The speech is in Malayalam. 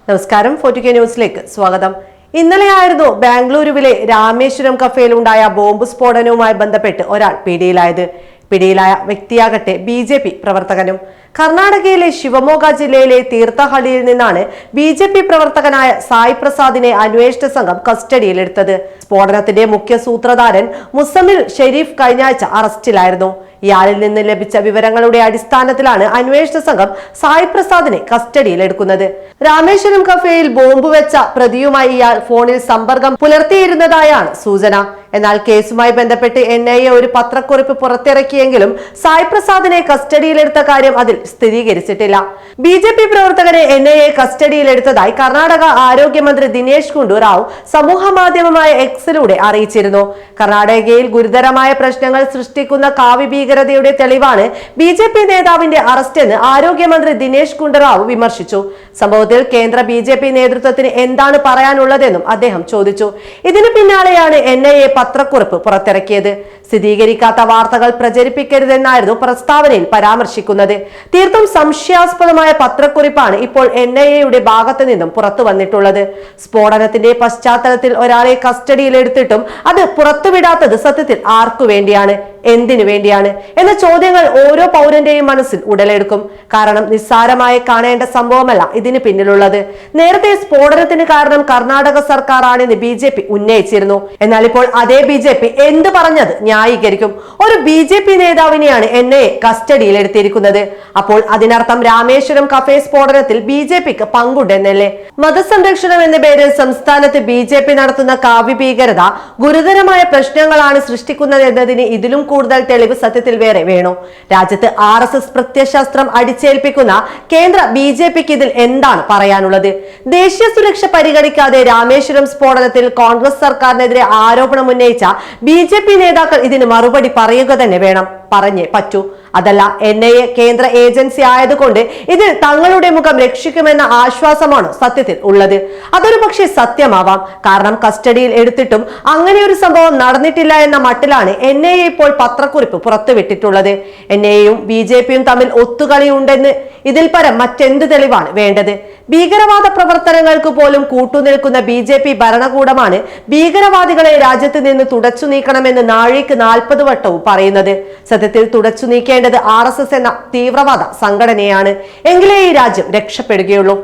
നമസ്കാരം, 4K ന്യൂസിലേക്ക് സ്വാഗതം. ഇന്നലെയായിരുന്നു ബാംഗ്ലൂരുവിലെ രാമേശ്വരം കഫേയിൽ ഉണ്ടായ ബോംബ് സ്ഫോടനവുമായി ബന്ധപ്പെട്ട് ഒരാൾ പിടിയിലായത്. പിടിയിലായ വ്യക്തിയാകട്ടെ BJP പ്രവർത്തകനും. കർണാടകയിലെ ശിവമോഗ ജില്ലയിലെ തീർത്ഥഹള്ളിയിൽ നിന്നാണ് BJP പ്രവർത്തകനായ സായി പ്രസാദിനെ അന്വേഷണ സംഘം കസ്റ്റഡിയിലെടുത്തത്. സ്ഫോടനത്തിന്റെ മുഖ്യ സൂത്രധാരൻ മുസമ്മിൽ ഷെരീഫ് കഴിഞ്ഞ ആഴ്ച അറസ്റ്റിലായിരുന്നു. ഇയാളിൽ നിന്ന് ലഭിച്ച വിവരങ്ങളുടെ അടിസ്ഥാനത്തിലാണ് അന്വേഷണ സംഘം സായി പ്രസാദിനെ കസ്റ്റഡിയിലെടുക്കുന്നത്. രാമേശ്വരം കഫേയിൽ ബോംബ് വെച്ച പ്രതിയുമായി ഇയാൾ ഫോണിൽ സമ്പർക്കം പുലർത്തിയിരുന്നതായാണ് സൂചന. എന്നാൽ കേസുമായി ബന്ധപ്പെട്ട് NIA ഒരു പത്രക്കുറിപ്പ് പുറത്തിറക്കിയെങ്കിലും സായി പ്രസാദിനെ കസ്റ്റഡിയിലെടുത്ത കാര്യം അതിൽ സ്ഥിരീകരിച്ചിട്ടില്ല. BJP പ്രവർത്തകരെ NIA കസ്റ്റഡിയിലെടുത്തതായി കർണാടക ആരോഗ്യമന്ത്രി ദിനേശ് ഗുണ്ടുറാവു സമൂഹ മാധ്യമമായ Xലൂടെ അറിയിച്ചിരുന്നു. കർണാടകയിൽ ഗുരുതരമായ പ്രശ്നങ്ങൾ സൃഷ്ടിക്കുന്ന കാവ്യ ഭീകരതയുടെ തെളിവാണ് BJP നേതാവിന്റെ അറസ്റ്റ് എന്ന് ആരോഗ്യമന്ത്രി ദിനേശ് ഗുണ്ടുറാവു വിമർശിച്ചു. സംഭവത്തിൽ കേന്ദ്ര BJP നേതൃത്വത്തിന് എന്താണ് പറയാനുള്ളതെന്നും അദ്ദേഹം ചോദിച്ചു. ഇതിന് പിന്നാലെയാണ് NIA പത്രക്കുറിപ്പ് പുറത്തിറക്കിയത്. സ്ഥിരീകരിക്കാത്ത വാർത്തകൾ പ്രചരിപ്പിക്കരുതെന്നായിരുന്നു പ്രസ്താവനയിൽ പരാമർശിക്കുന്നത്. തീർത്തും സംശയാസ്പദമായ പത്രക്കുറിപ്പാണ് ഇപ്പോൾ NIAയുടെ ഭാഗത്തു നിന്നും പുറത്തു വന്നിട്ടുള്ളത്. സ്ഫോടനത്തിന്റെ പശ്ചാത്തലത്തിൽ ഒരാളെ കസ്റ്റഡിയിലെടുത്തിട്ടും അത് പുറത്തുവിടാത്തത് സത്യത്തിൽ ആർക്കു വേണ്ടിയാണ്, എന്തിനു വേണ്ടിയാണ് എന്ന ചോദ്യങ്ങൾ ഓരോ പൗരന്റെയും മനസ്സിൽ ഉടലെടുക്കും. കാരണം നിസ്സാരമായി കാണേണ്ട സംഭവമല്ല ഇതിന് പിന്നിലുള്ളത്. നേരത്തെ സ്ഫോടനത്തിന് കാരണം കർണാടക സർക്കാർ ആണെന്ന് BJP ഉന്നയിച്ചിരുന്നു. എന്നാൽ ഇപ്പോൾ അതേ BJP എന്ത് പറഞ്ഞത് ന്യായീകരിക്കും. ഒരു BJP നേതാവിനെയാണ് NIA കസ്റ്റഡിയിലെടുത്തിരിക്കുന്നത്. അപ്പോൾ അതിനർത്ഥം രാമേശ്വരം കഫേ സ്ഫോടനത്തിൽ BJPക്ക് പങ്കുണ്ടെന്നല്ലേ? മതസംരക്ഷണം എന്ന പേരിൽ സംസ്ഥാനത്ത് BJP നടത്തുന്ന കാവ്യ ഭീകരത ഗുരുതരമായ പ്രശ്നങ്ങളാണ് സൃഷ്ടിക്കുന്നത് എന്നതിന് ഇതിലും കൂടുതൽ തെളിവ് സത്യത്തിൽ വേറെ വേണോ? രാജ്യത്ത് RSS പ്രത്യയശാസ്ത്രം അടിച്ചേൽപ്പിക്കുന്ന കേന്ദ്ര BJPക്ക് ഇതിൽ എന്താണ് പറയാനുള്ളത്? ദേശീയ സുരക്ഷ പരിഗണിക്കാതെ രാമേശ്വരം സ്ഫോടനത്തിൽ കോൺഗ്രസ് സർക്കാരിനെതിരെ ആരോപണം ഉന്നയിച്ച BJP നേതാക്കൾ ഇതിന് മറുപടി പറയുക തന്നെ വേണം, പറഞ്ഞേ പറ്റൂ. അതല്ല NIA കേന്ദ്ര ഏജൻസി ആയതുകൊണ്ട് ഇതിൽ തങ്ങളുടെ മുഖം രക്ഷിക്കുമെന്ന ആശ്വാസമാണോ സത്യത്തിൽ ഉള്ളത്? അതൊരു പക്ഷേ സത്യമാവാം. കാരണം കസ്റ്റഡിയിൽ എടുത്തിട്ടും അങ്ങനെ ഒരു സംഭവം നടന്നിട്ടില്ല എന്ന മട്ടിലാണ് NIA ഇപ്പോൾ പത്രക്കുറിപ്പ് പുറത്തുവിട്ടിട്ടുള്ളത്. NIAയും BJPയും തമ്മിൽ ഒത്തുകളിയുണ്ടെന്ന് ഇതിൽ പരം മറ്റെന്ത് തെളിവാണ് വേണ്ടത്? ഭീകരവാദ പ്രവർത്തനങ്ങൾക്ക് പോലും കൂട്ടുനിൽക്കുന്ന BJP ഭരണകൂടമാണ് ഭീകരവാദികളെ രാജ്യത്ത് നിന്ന് തുടച്ചു നീക്കണമെന്ന് നാഴിക്ക് 40 വട്ടവും പറയുന്നത്. സത്യത്തിൽ തുടച്ചു നീക്കേണ്ടത് RSS എന്ന തീവ്രവാദ സംഘടനയാണ്. എങ്കിലേ ഈ രാജ്യം രക്ഷപ്പെടുകയുള്ളൂ.